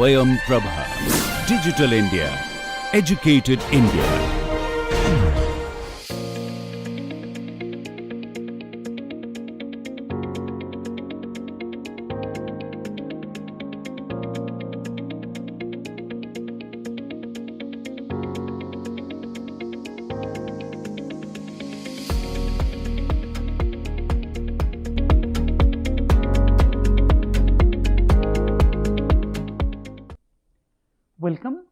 Swayam Prabha. Digital India. Educated India. Welcome.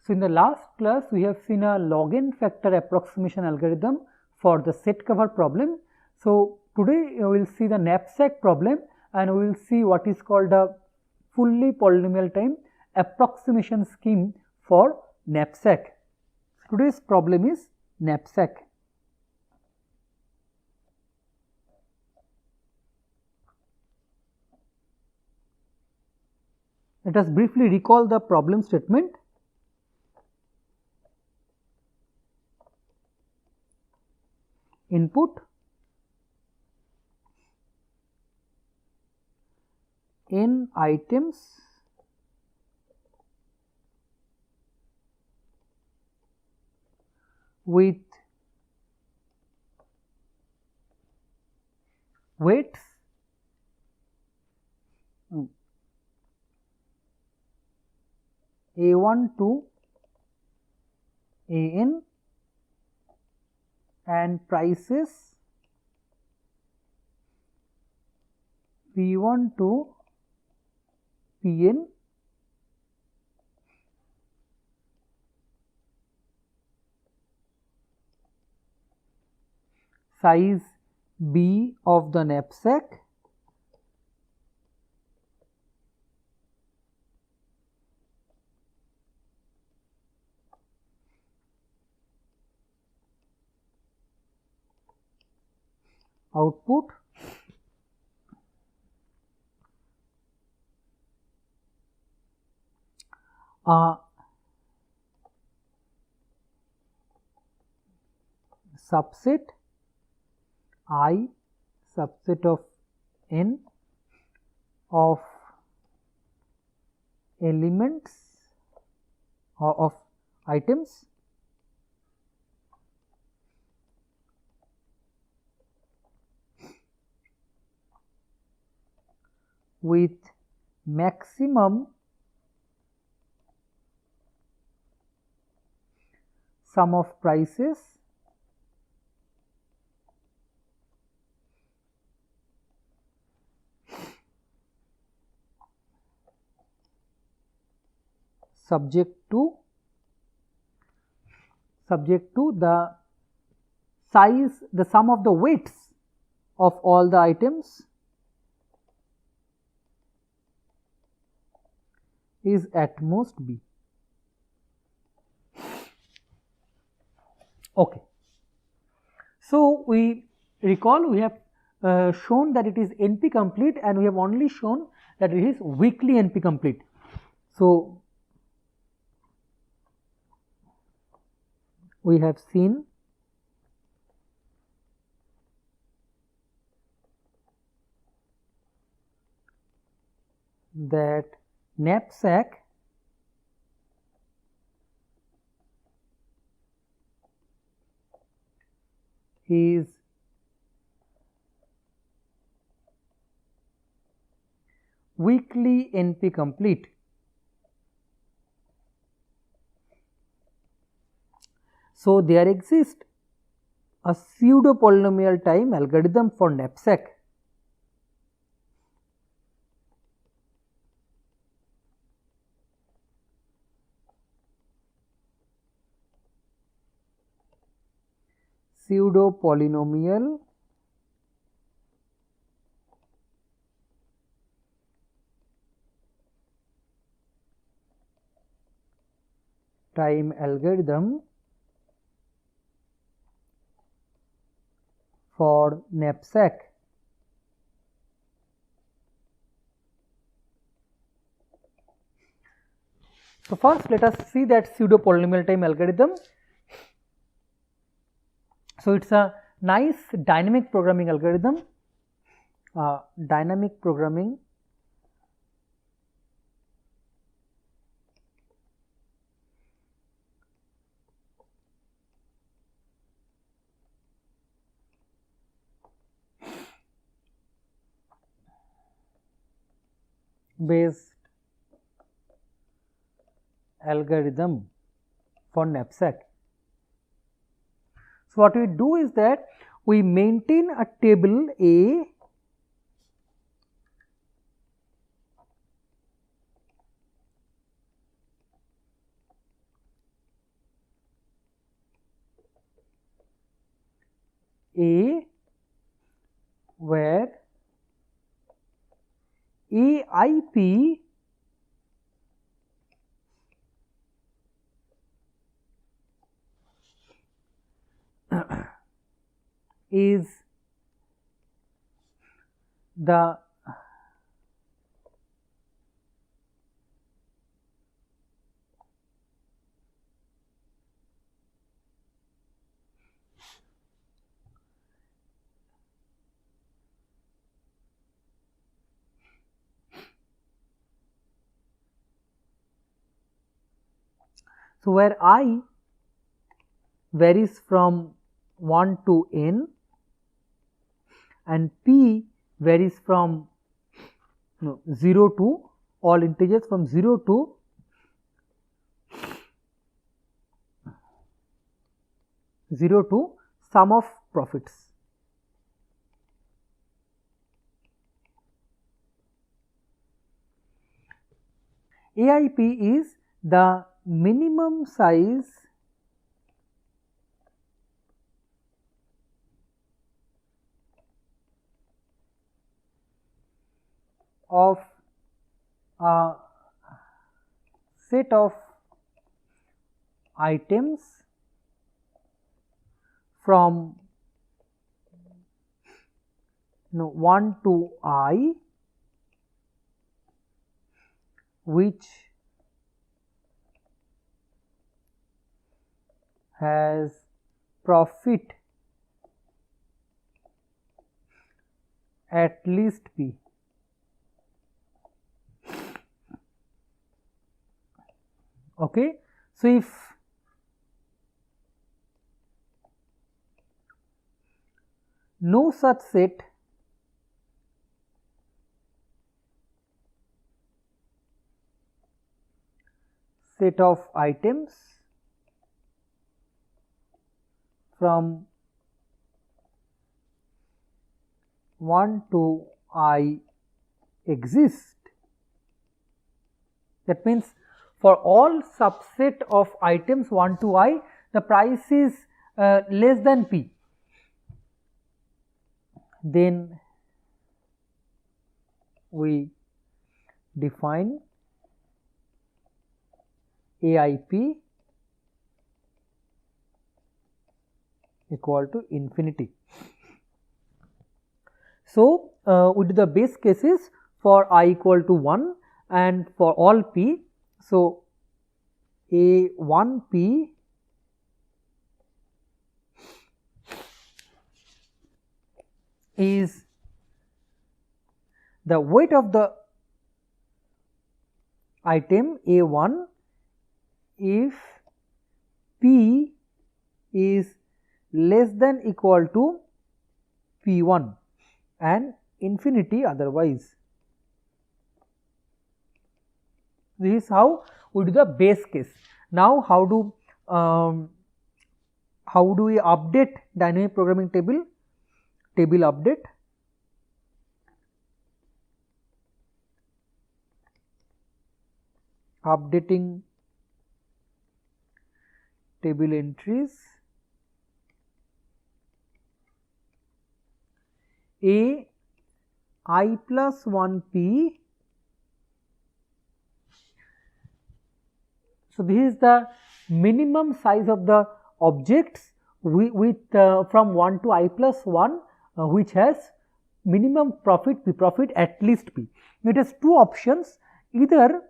So in the last class we have seen a log n factor approximation algorithm for the set cover problem. So today we will see the knapsack problem and we will see what is called a fully polynomial time approximation scheme for knapsack. Today's problem is knapsack. Let us briefly recall the problem statement. Input n items with weights A1 to AN and prices P1 to Pn size B of the knapsack output subset I subset of n of elements or of items with maximum sum of prices subject to the size, the sum of the weights of all the items is at most B. Okay. So we recall we have shown that it is NP complete and we have only shown that it is weakly NP complete. So we have seen that knapsack is weakly NP complete. So there exists a pseudo polynomial time algorithm for knapsack pseudo polynomial time algorithm for knapsack. So first let us see that pseudo polynomial time algorithm. So it's a nice dynamic programming algorithm, dynamic programming based algorithm for knapsack. So, what we do is that we maintain a table A where AIP is the so where I varies from 1 to n and P varies from 0 to all integers from 0 to sum of profits. AIP is the minimum size of a set of items from 1 to I, which has profit at least P. Okay. So, if no such set of items from 1 to I exist, that means for all subset of items 1 to I, the price is less than P, then we define AIP equal to infinity. So, we do the base cases for I equal to 1 and for all P. So, A1P is the weight of the item A1 if P is less than equal to P1 and infinity otherwise. This is how we do the base case. Now, how do we update dynamic programming table? Table update. Updating table entries. A I plus 1 P. So, this is the minimum size of the objects with from 1 to I plus 1 which has minimum profit P, profit at least P. It has two options, either,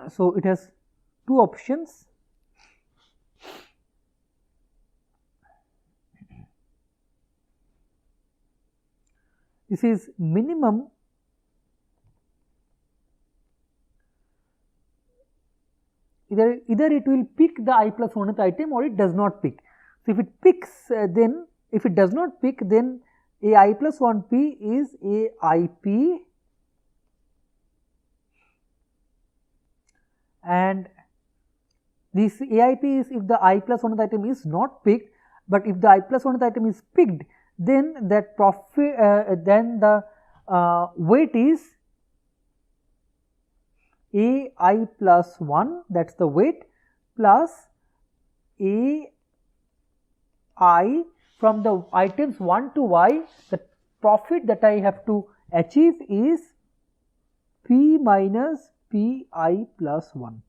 so it has two options. This is minimum either it will pick the I plus 1th item or it does not pick. So, if it picks if it does not pick, then A I plus 1 P is A I P and this AIP is if the I plus 1th item is not picked, but if the I plus 1th item is picked, then that profit then the weight is AI plus 1, that is the weight, plus AI from the items 1 to Y, the profit that I have to achieve is P minus PI plus 1.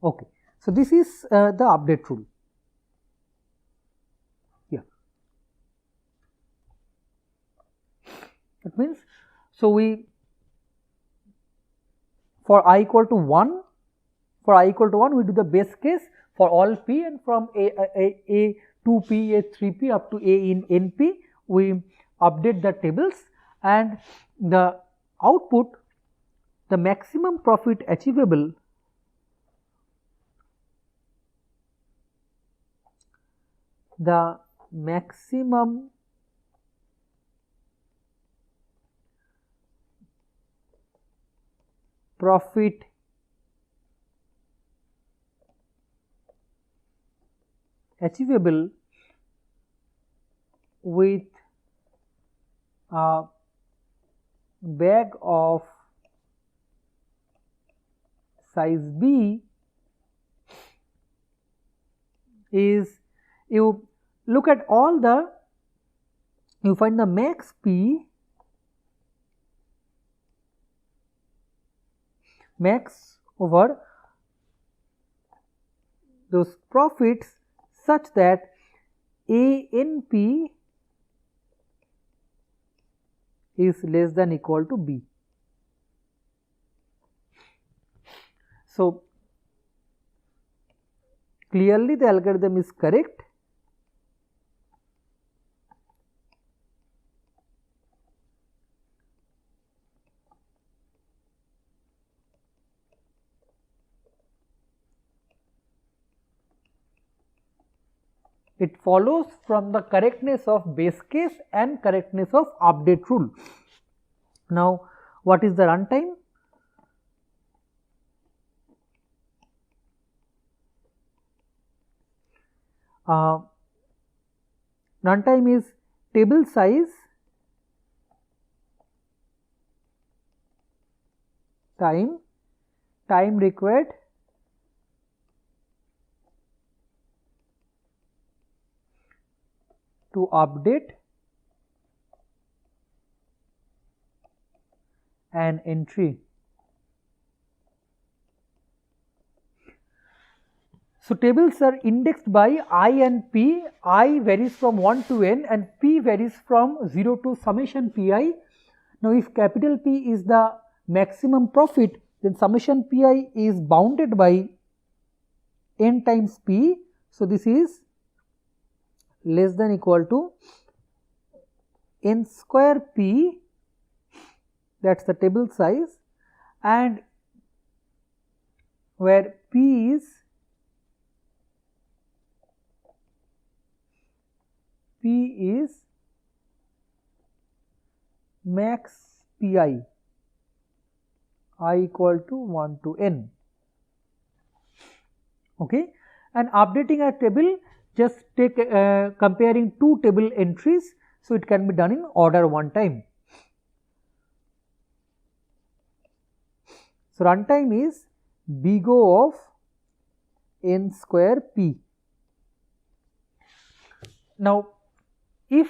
Okay. So, this is the update rule. Yeah. That means, so we for I equal to 1, we do the base case for all P, and from A 2P, A 3P up to A in NP, we update the tables, and the output, the maximum profit achievable profit achievable with a bag of size B is, you look at all the, you find the max P, max over those profits such that ANP is less than equal to B. So, clearly the algorithm is correct. It follows from the correctness of base case and correctness of update rule. Now, what is the runtime? Runtime is table size time required to update an entry. So, tables are indexed by I and P. I varies from 1 to n and P varies from 0 to summation Pi. Now, if capital P is the maximum profit, then summation Pi is bounded by n times P. So, this is less than equal to n square P, that is the table size, and where P is max Pi, I equal to 1 to n. Okay, and updating a table, just take comparing two table entries, so it can be done in order one time. So, runtime is big O of n square P. Now, if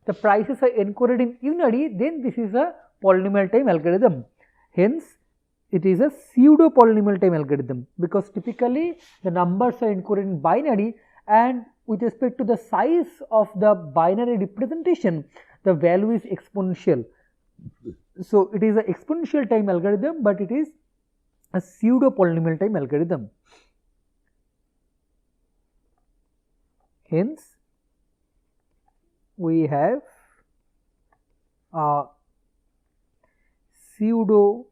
the prices are encoded in unary, then this is a polynomial time algorithm. Hence, it is a pseudo polynomial time algorithm, because typically the numbers are encoded in binary, and with respect to the size of the binary representation, the value is exponential. So, it is an exponential time algorithm, but it is a pseudo polynomial time algorithm. Hence, we have a pseudo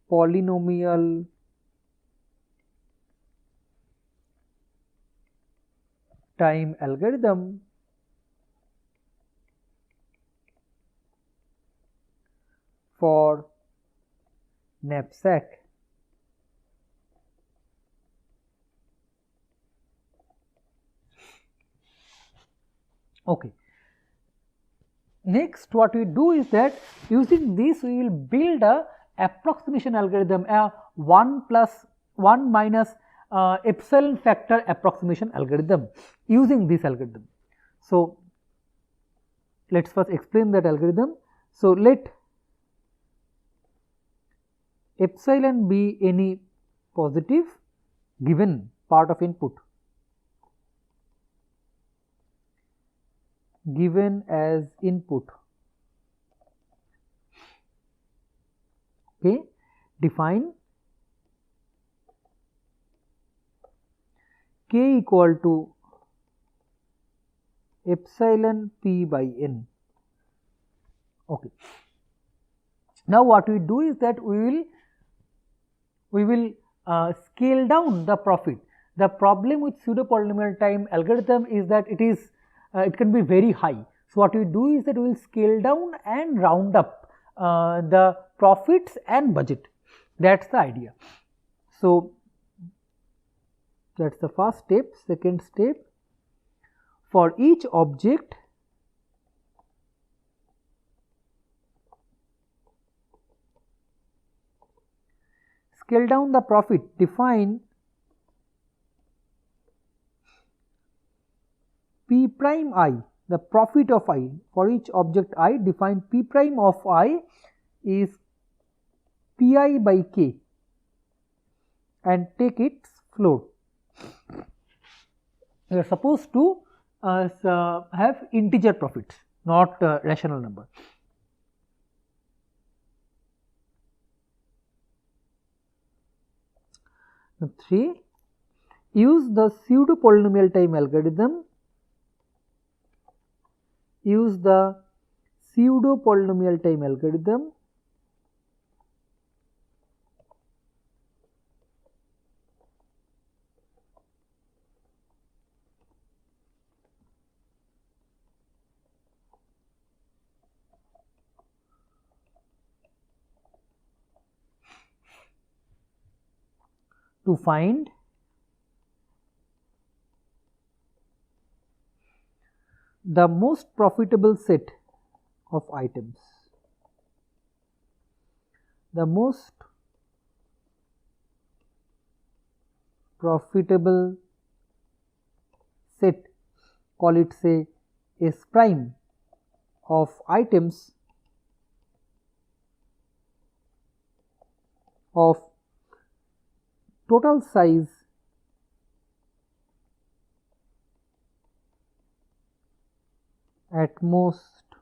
polynomial time algorithm for Knapsack. Okay. Next, what we do is that using this we will build a approximation algorithm, a 1 plus 1 minus epsilon factor approximation algorithm using this algorithm. So, let us first explain that algorithm. So, let epsilon be any positive given part of input given as input. Okay, define k equal to epsilon p by n. Okay. Now what we do is that we will scale down the profit. The problem with pseudo polynomial time algorithm is that it can be very high. So what we do is that we will scale down and round up the profits and budget. That's the idea. So that's the first step. Second step, for each object scale down the profit, define p prime I, the profit of I. For each object I, define p prime of I is pi by k and take its floor. We are supposed to have integer profits, not rational number. Now 3, use the pseudo polynomial time algorithm. Use the pseudo polynomial time algorithm to find the most profitable set of items. The most profitable set, call it say S prime, of items of total size at most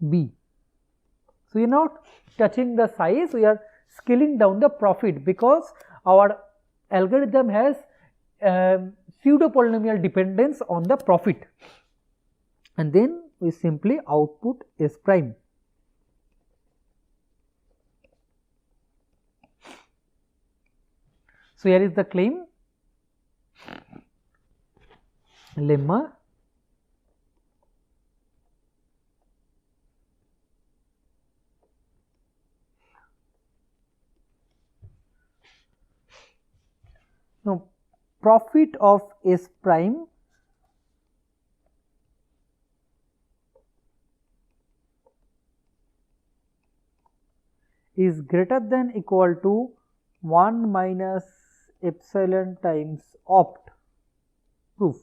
b. So, we are not touching the size, we are scaling down the profit because our algorithm has pseudo polynomial dependence on the profit, and then we simply output S prime. So, here is the claim, lemma. Now, profit of S prime is greater than equal to 1 minus epsilon times opt proof.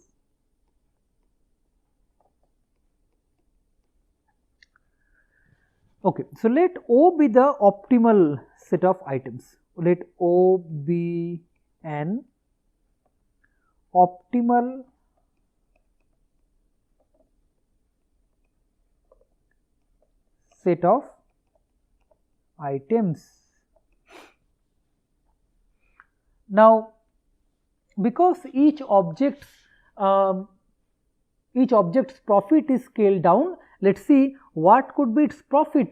Okay, so let O be the optimal set of items. Let O be an optimal set of items. Now, because each object's profit is scaled down, let us see what could be its profit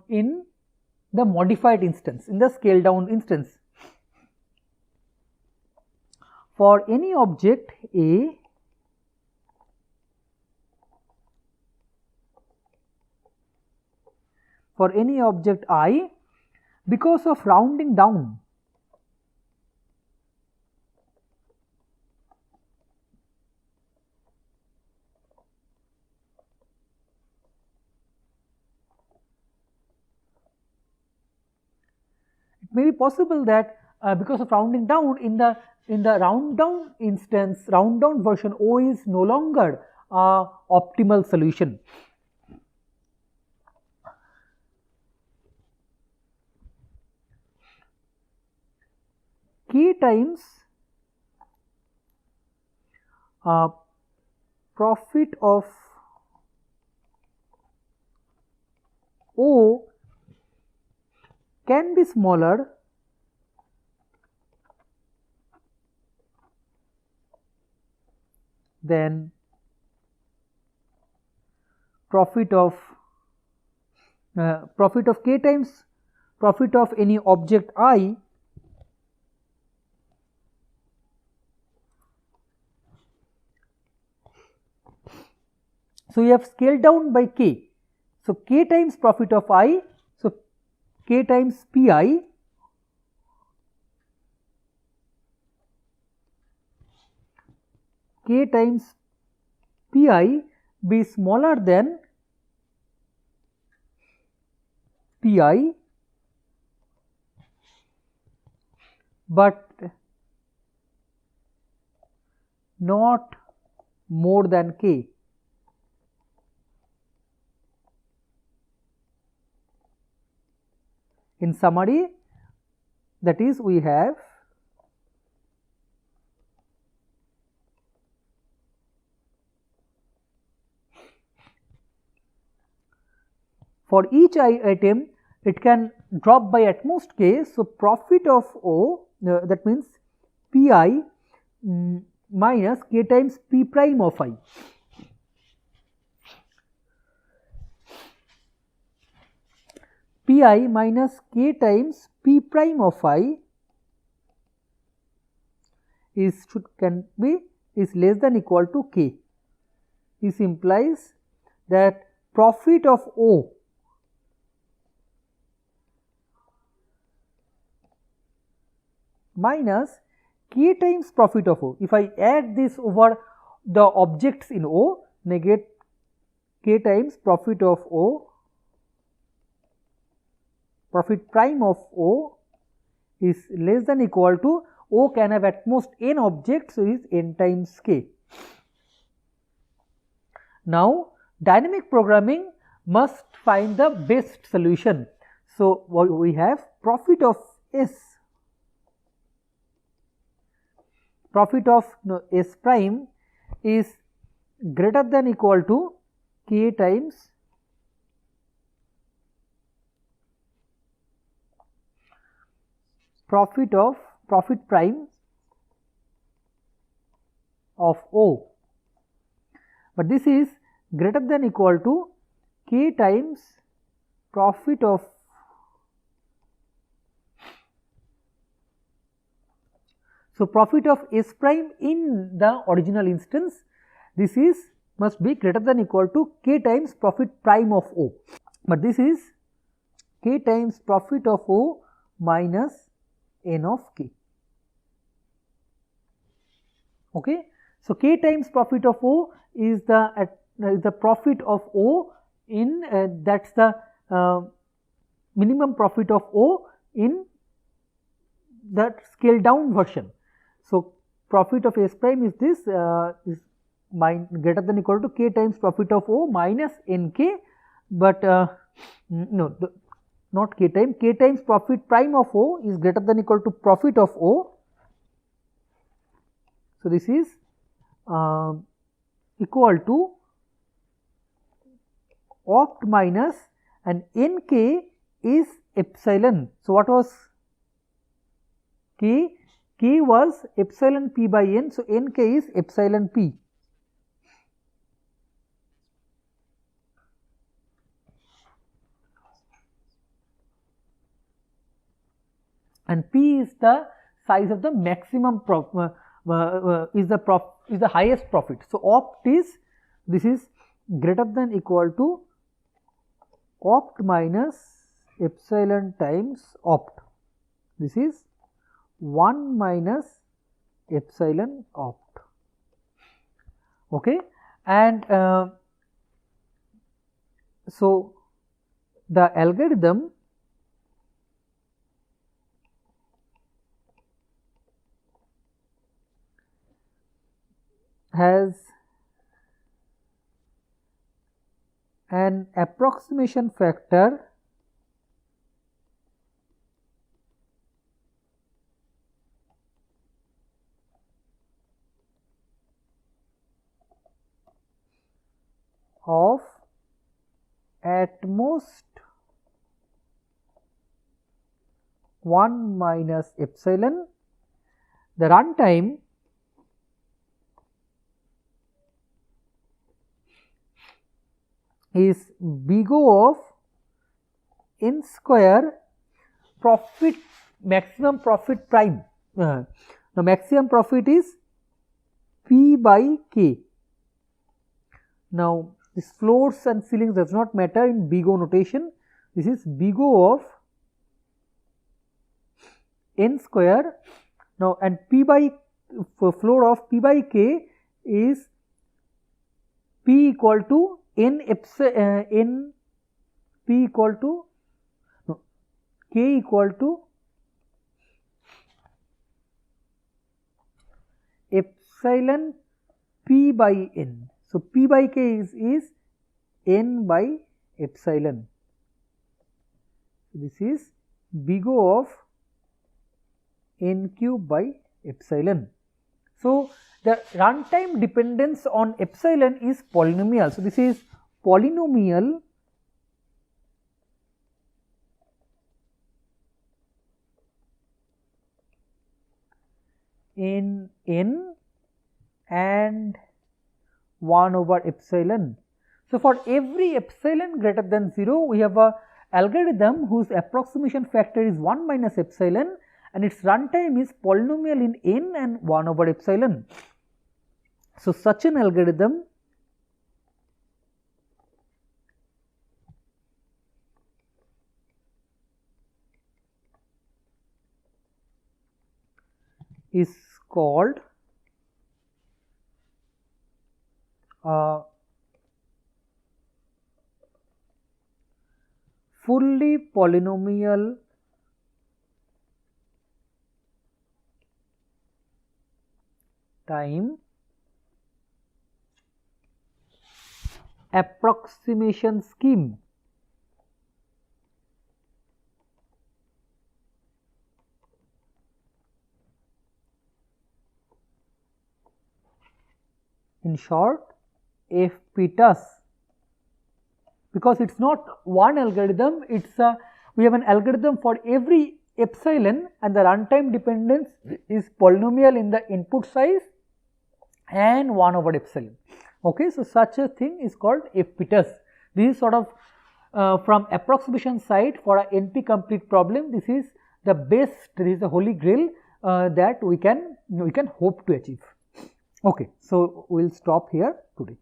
in the modified instance, in the scaled down instance. For any object A, for any object I, because of rounding down, it may be possible that because of rounding down, in the round down instance, round down version, O is no longer a optimal solution. K times profit of O can be smaller than profit of K times profit of any object I So, you have scaled down by K. So, K times profit of I, so K times Pi K times Pi be smaller than Pi, but not more than K. In summary, that is, we have for each item it can drop by at most K. So, profit of O, that means Pi minus K times P prime of I. Pi minus K times P prime of I is less than equal to K. This implies that profit of O minus K times profit of O. If I add this over the objects in O, negate K times profit of O, profit prime of O is less than equal to O can have at most n objects, so is n times K. Now, dynamic programming must find the best solution. So, what we have profit of S, profit of S prime is greater than equal to K times profit prime of O, but this is greater than equal to K times profit of profit of S prime in the original instance, this is must be greater than equal to K times profit prime of O, but this is K times profit of O minus n of K. Okay. So, K times profit of O is the profit of O in that is the minimum profit of O in that scaled down version. So, profit of S prime is this is greater than equal to K times profit of O minus n K, but not K times profit prime of O is greater than equal to profit of O. So, this is equal to opt minus and nk is epsilon. So, what was K? K was epsilon P by n. So, nk is epsilon P. And P is the size of the maximum is the highest profit. So, opt is this is greater than equal to opt minus epsilon times opt. This is 1 minus epsilon opt. Okay, and so the algorithm has an approximation factor of at most 1 minus epsilon. The runtime is big O of n square profit, maximum profit prime. The maximum profit is P by K. Now, this floors and ceilings does not matter in big O notation. This is big O of n square. Now, and P by floor of P by K is P equal to n epsilon n P equal to no, K equal to epsilon P by n. So, P by K is n by epsilon. This is big O of n cube by epsilon. So, the runtime dependence on epsilon is polynomial. So, this is polynomial in n and 1 over epsilon. So, for every epsilon greater than 0, we have a algorithm whose approximation factor is 1 minus epsilon and its runtime is polynomial in n and 1 over epsilon. So, such an algorithm is called fully polynomial time approximation scheme. In short, FPTAS, because it is not one algorithm, it is we have an algorithm for every epsilon and the runtime dependence is polynomial in the input size and 1 over epsilon. Okay, so such a thing is called FPTAS. This is sort of from approximation side for a NP complete problem. This is the best, this is the holy grail that we can hope to achieve. Okay, so we will stop here today.